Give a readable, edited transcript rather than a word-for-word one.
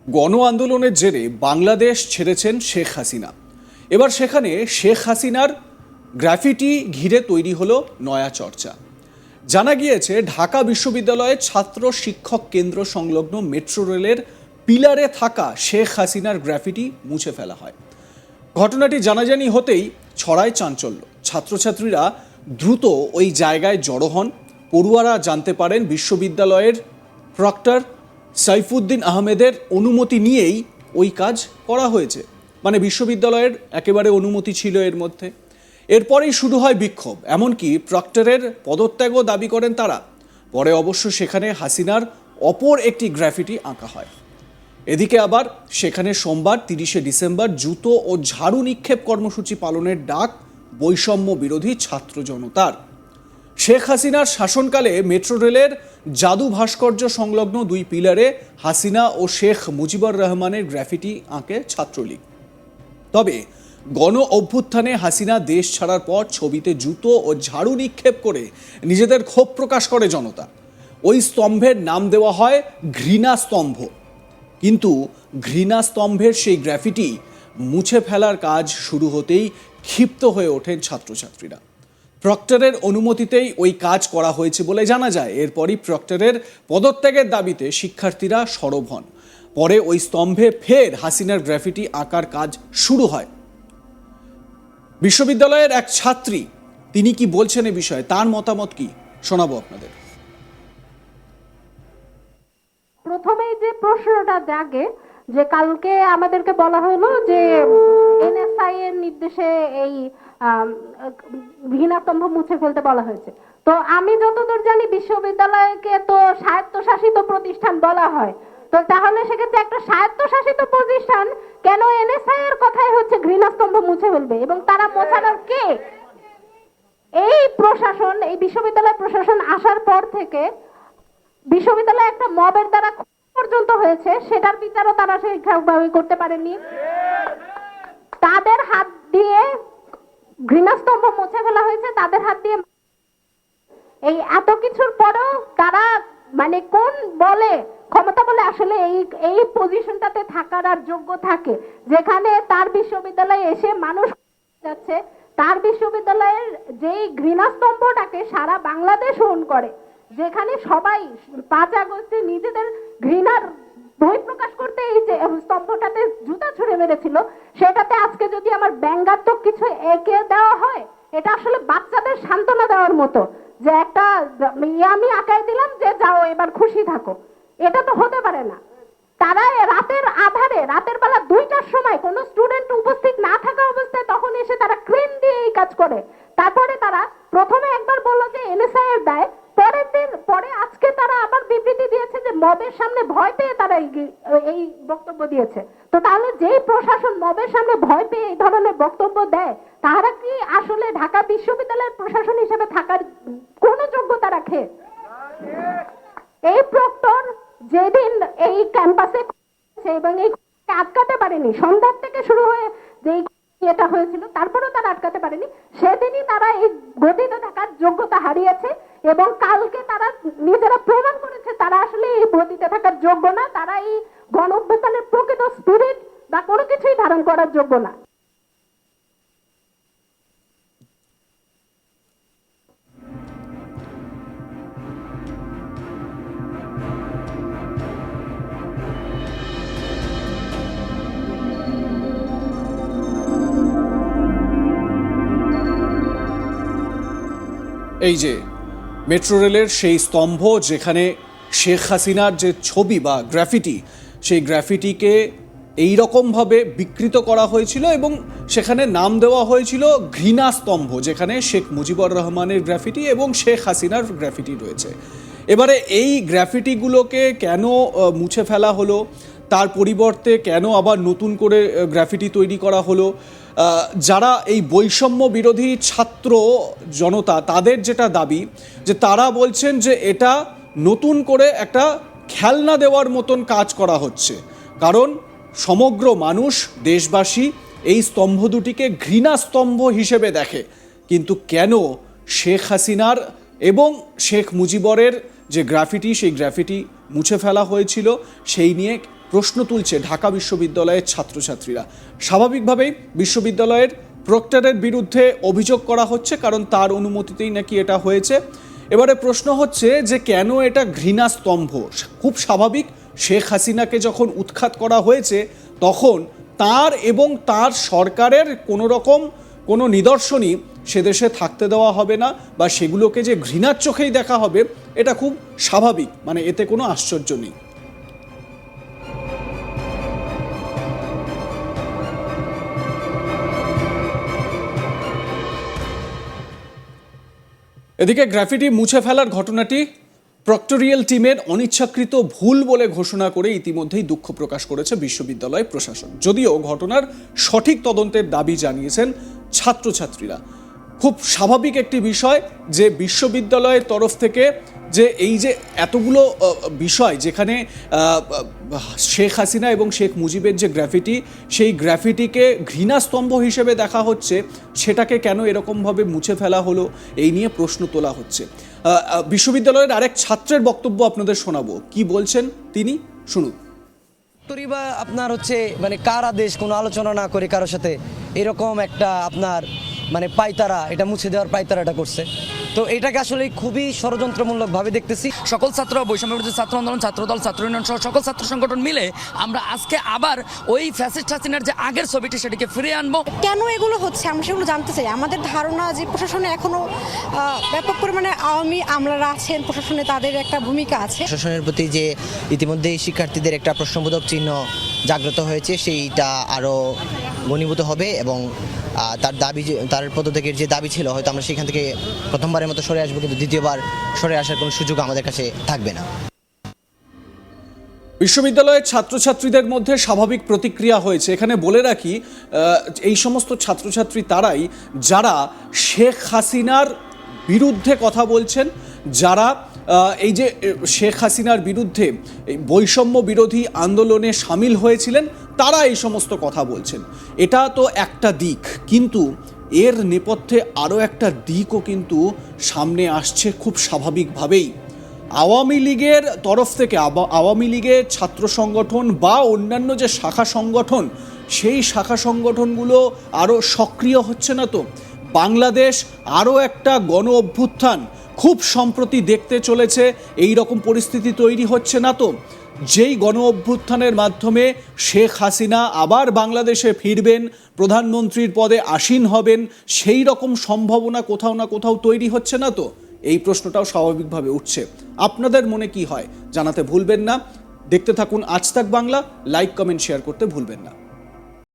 গণ আন্দোলনের জেরে বাংলাদেশ ছেড়েছেন শেখ হাসিনা। এবার সেখানে শেখ হাসিনার গ্রাফিটি ঘিরে তৈরি হলো নয়া চর্চা। জানা গিয়েছে ঢাকা বিশ্ববিদ্যালয়ের ছাত্র শিক্ষক কেন্দ্র সংলগ্ন মেট্রো রেলের পিলারে থাকা শেখ হাসিনার গ্রাফিটি মুছে ফেলা হয়। ঘটনাটি জানাজানি হতেই ছড়ায় চাঞ্চল্য। ছাত্রছাত্রীরা দ্রুত ওই জায়গায় জড়ো হন। পড়ুয়ারা জানতে পারেন বিশ্ববিদ্যালয়ের প্রক্টর সাইফুদ্দিন আহমেদের অনুমতি নিয়েই ওই কাজ করা হয়েছে, মানে বিশ্ববিদ্যালয়ের একেবারে অনুমতি ছিল এর মধ্যে। এরপরেই শুরু হয় বিক্ষোভ, এমনকি প্রক্টরের পদত্যাগও দাবি করেন তারা। পরে অবশ্য সেখানে হাসিনার অপর একটি গ্রাফিটি আঁকা হয়। এদিকে আবার সেখানে সোমবার 30শে ডিসেম্বর জুতো ও ঝাড়ু নিক্ষেপ কর্মসূচি পালনের ডাক বৈষম্য বিরোধী ছাত্র জনতার। শেখ হাসিনার শাসনকালে মেট্রো রেলের জাদু ভাস্কর্য সংলগ্ন দুই পিলারে হাসিনা ও শেখ মুজিবুর রহমানের গ্রাফিটি আঁকে ছাত্রলীগ। তবে গণ অভ্যুত্থানে হাসিনা দেশ ছাড়ার পর ছবিতে জুতো ও ঝাড়ু নিক্ষেপ করে নিজেদের ক্ষোভ প্রকাশ করে জনতা। ওই স্তম্ভের নাম দেওয়া হয় ঘৃণা স্তম্ভ। কিন্তু ঘৃণা স্তম্ভের সেই গ্রাফিটি মুছে ফেলার কাজ শুরু হতেই ক্ষিপ্ত হয়ে ওঠেন ছাত্রছাত্রীরা। প্রক্টরের অনুমতিতেই ওই কাজ করা হয়েছে বলে জানা যায়। এরপরই প্রক্টরের পদত্যাগের দাবিতে শিক্ষার্থীরা সরব হন। পরে ওই স্তম্ভে ফের হাসিনার গ্রাফিটি আঁকার কাজ শুরু হয়। বিশ্ববিদ্যালয়ের এক ছাত্রী, তিনি কি বলছেন এ বিষয়ে, তার মতামত কি শোনাবো আপনাদের। প্রথমেই যে প্রশ্নটা জাগে যে কালকে আমাদেরকে বলা হলো যে এনএসআই এর নির্দেশে এই ঘৃণাস্তম্ভ মুছে ফেলতে বলা হয়েছে। তো আমি যতদূর জানি বিশ্ববিদ্যালয়কে তো স্বায়ত্তশাসিত প্রতিষ্ঠান বলা হয়, তো তাহলে সেক্ষেত্রে একটা স্বায়ত্তশাসিত প্রতিষ্ঠান কেন এনএসআই এর কথাই হচ্ছে ঘৃণাস্তম্ভ মুছে ফেলবে, এবং তারা মোছানোর কে? এই প্রশাসন, এই বিশ্ববিদ্যালয় প্রশাসন আসার পর থেকে বিশ্ববিদ্যালয়ে একটা মবের দ্বারা পর্যন্ত হয়েছে, সেটার বিচারও তারা ঠিকঠাকভাবে করতে পারেনি। তাদের হাত দিয়ে ঘৃণাস্তম্ভ মুছে ফেলা হয়েছে, তাদের হাত দিয়ে। এই এত কিছুর পরেও তারা মানে কোন বলে ক্ষমতা বলে আসলে এই পজিশনটাতে থাকার আর যোগ্য থাকে, যেখানে তার বিশ্ববিদ্যালয়ে এসে মানুষ যাচ্ছে, তার বিশ্ববিদ্যালয়ের যেই ঘৃণাস্তম্ভটাকে সারা বাংলাদেশ ওন করে, যেখানে সবাই 5 আগস্টে নিজেদের ঘৃণার বহিঃপ্রকাশ করতে এই যে স্তম্ভটাতে জুতা ছুঁড়ে মেরেছিল, সেটাতে আজকে যদি আমার ব্যঙ্গাত্মক কিছু এঁকে দেওয়া হয়, এটা আসলে বাচ্চাদের সান্ত্বনা দেওয়ার মতো, যে একটা আমি আঁকাই দিলাম যে যাও এবার খুশি থাকো। এটা তো হতে পারে না। তারা রাতের আধারে, রাতের বেলা 2টার সময় কোনো স্টুডেন্ট উপস্থিত না থাকা অবস্থায় তখন এসে তারা ক্রেন দিয়ে এই কাজ করে। তারপরে তারা প্রথমে একবার বললো যে এনএসআই এর দায়, পরে আজকে তারা আবার বিবৃতি দিয়েছে যে মবের সামনে ভয় পেয়ে তারা এই বক্তব্য দিয়েছে। তো তাহলে যেই প্রশাসন মবের সামনে ভয় পেয়ে এই ধরনের বক্তব্য দেয়, তারা কি আসলে ঢাকা বিশ্ববিদ্যালয়ের প্রশাসন হিসেবে থাকার কোনো যোগ্যতা রাখে? এই প্রক্টর যেদিন এই ক্যাম্পাসে এবং এই আটকাতে পারেনি, সন্ধ্যার থেকে শুরু হয়ে যে এটা হয়েছিল, তারপরেও তারা আটকাতে পারেনি, সেদিনই তারা এই গতিতে থাকার যোগ্যতা হারিয়েছে। এবং কালকে তারা নিজেরা প্রমাণ করেছে তারা আসলে এই গতিতে থাকার যোগ্য না, তারা এই গণ অভ্যুত্থানের প্রকৃত স্পিরিট বা কোনো কিছুই ধারণ করার যোগ্য না। এই যে মেট্রো রেলের সেই স্তম্ভ, যেখানে শেখ হাসিনার যে ছবি বা গ্রাফিটি, সেই গ্রাফিটিকে এই রকমভাবে বিকৃত করা হয়েছিল এবং সেখানে নাম দেওয়া হয়েছিল ঘৃণা স্তম্ভ, যেখানে শেখ মুজিবুর রহমানের গ্রাফিটি এবং শেখ হাসিনার গ্রাফিটি রয়েছে। এবারে এই গ্রাফিটিগুলোকে কেন মুছে ফেলা হলো, তার পরিবর্তে কেন আবার নতুন করে গ্রাফিটি তৈরি করা হলো? যারা এই বৈষম্য বিরোধী ছাত্র জনতা, তাদের যেটা দাবি, যে তারা বলছেন যে এটা নতুন করে একটা খেলনা দেওয়ার মতন কাজ করা হচ্ছে, কারণ সমগ্র মানুষ, দেশবাসী এই স্তম্ভ দুটিকে ঘৃণা স্তম্ভ হিসেবে দেখে। কিন্তু কেন শেখ হাসিনার এবং শেখ মুজিবরের যে গ্রাফিটি, সেই গ্রাফিটি মুছে ফেলা হয়েছিল, সেই নিয়ে প্রশ্ন তুলছে ঢাকা বিশ্ববিদ্যালয়ের ছাত্রছাত্রীরা। স্বাভাবিকভাবেই বিশ্ববিদ্যালয়ের প্রক্টরের বিরুদ্ধে অভিযোগ করা হচ্ছে, কারণ তার অনুমতিতেই নাকি এটা হয়েছে। এবারে প্রশ্ন হচ্ছে যে কেন এটা ঘৃণা স্তম্ভ? খুব স্বাভাবিক, শেখ হাসিনাকে যখন উৎখাত করা হয়েছে তখন তার এবং তার সরকারের কোনো নিদর্শনই সে দেশে থাকতে দেওয়া হবে না, বা সেগুলোকে যে ঘৃণার চোখেই দেখা হবে, এটা খুব স্বাভাবিক, মানে এতে কোনো আশ্চর্য নেই। এদিকে গ্রাফিটি মুছে ফেলার ঘটনাটি প্রক্টোরিয়াল টিমের অনিচ্ছাকৃত ভুল বলে ঘোষণা করে ইতিমধ্যেই দুঃখ প্রকাশ করেছে বিশ্ববিদ্যালয় প্রশাসন। যদিও ঘটনার সঠিক তদন্তের দাবি জানিয়েছেন ছাত্রছাত্রীরা। খুব স্বাভাবিক একটি বিষয় যে বিশ্ববিদ্যালয়ের তরফ থেকে যে এই যে এতগুলো বিষয়, যেখানে শেখ হাসিনা এবং শেখ মুজিবের যে গ্রাফিটি, সেই গ্রাফিটিকে ঘৃণাস্তম্ভ হিসেবে দেখা হচ্ছে, সেটাকে কেন এরকমভাবে মুছে ফেলা হলো, এই নিয়ে প্রশ্ন তোলা হচ্ছে। বিশ্ববিদ্যালয়ের আরেক ছাত্রের বক্তব্য আপনাদের শোনাবো, কি বলছেন তিনি, শুনুন। বা আপনার হচ্ছে মানে কার আদেশ, কোনো আলোচনা না করে কারোর সাথে এরকম একটা আপনার মানে পাইতারা, এটা মুছে দেওয়ার পাইতারাটা করছে। তো এটাকে আসলে খুবই ষড়যন্ত্রমূলকভাবে দেখতেছি। সকল ছাত্র, বৈষম্য বিরোধী ছাত্র আন্দোলন, ছাত্রদল, ছাত্র ইউনিয়ন সহ সকল ছাত্র সংগঠন মিলে আমরা আজকে আবার ওই ফ্যাসিস্ট হাসিনার যে আগের ছবিটি সেটিকে ফিরিয়ে আনবো। কেন এগুলো হচ্ছে আমরা সেগুলো জানতে চাই। আমাদের ধারণা যে প্রশাসনে এখনো ব্যাপক পরিমাণে আওয়ামী আমলারা আছেন, প্রশাসনে তাদের একটা ভূমিকা আছে। প্রশাসনের প্রতি যে ইতিমধ্যে শিক্ষার্থীদের একটা প্রশ্নবোধক চিহ্ন জাগ্রত হয়েছে, সেইটা আরও ঘনীভূত হবে এবং তার দাবি, তার পদত্যাগের যে দাবি ছিল, হয়তো আমরা সেখান থেকে প্রথমবারের মতো সরে আসবো, কিন্তু দ্বিতীয়বার সরে আসার কোনো সুযোগ আমাদের কাছে থাকবে না। বিশ্ববিদ্যালয়ের ছাত্রছাত্রীদের মধ্যে স্বাভাবিক প্রতিক্রিয়া হয়েছে। এখানে বলে রাখি, এই সমস্ত ছাত্রছাত্রী তারাই যারা শেখ হাসিনার বিরুদ্ধে কথা বলছেন, যারা এই যে শেখ হাসিনার বিরুদ্ধে বৈষম্য বিরোধী আন্দোলনে সামিল হয়েছিলেন, তারা এই সমস্ত কথা বলছেন। এটা তো একটা দিক, কিন্তু এর নেপথ্যে আরও একটা দিকও কিন্তু সামনে আসছে খুব স্বাভাবিকভাবেই। আওয়ামী লীগের তরফ থেকে, আওয়ামী লীগের ছাত্র সংগঠন বা অন্যান্য যে শাখা সংগঠন, সেই শাখা সংগঠনগুলো আরও সক্রিয় হচ্ছে না তো? বাংলাদেশ আরও একটা গণ অভ্যুত্থান খুব সম্প্রতি দেখতে চলেছে, এই রকম পরিস্থিতি তৈরি হচ্ছে না তো? যেই গণ অভ্যুত্থানের মাধ্যমে শেখ হাসিনা আবার বাংলাদেশে ফিরবেন, প্রধানমন্ত্রীর পদে আসীন হবেন, সেই রকম সম্ভাবনা কোথাও না কোথাও তৈরি হচ্ছে না তো? এই প্রশ্নটাও স্বাভাবিকভাবে উঠছে। আপনাদের মনে কি হয় জানাতে ভুলবেন না। দেখতে থাকুন আজ তাক বাংলা, লাইক, কমেন্ট, শেয়ার করতে ভুলবেন না।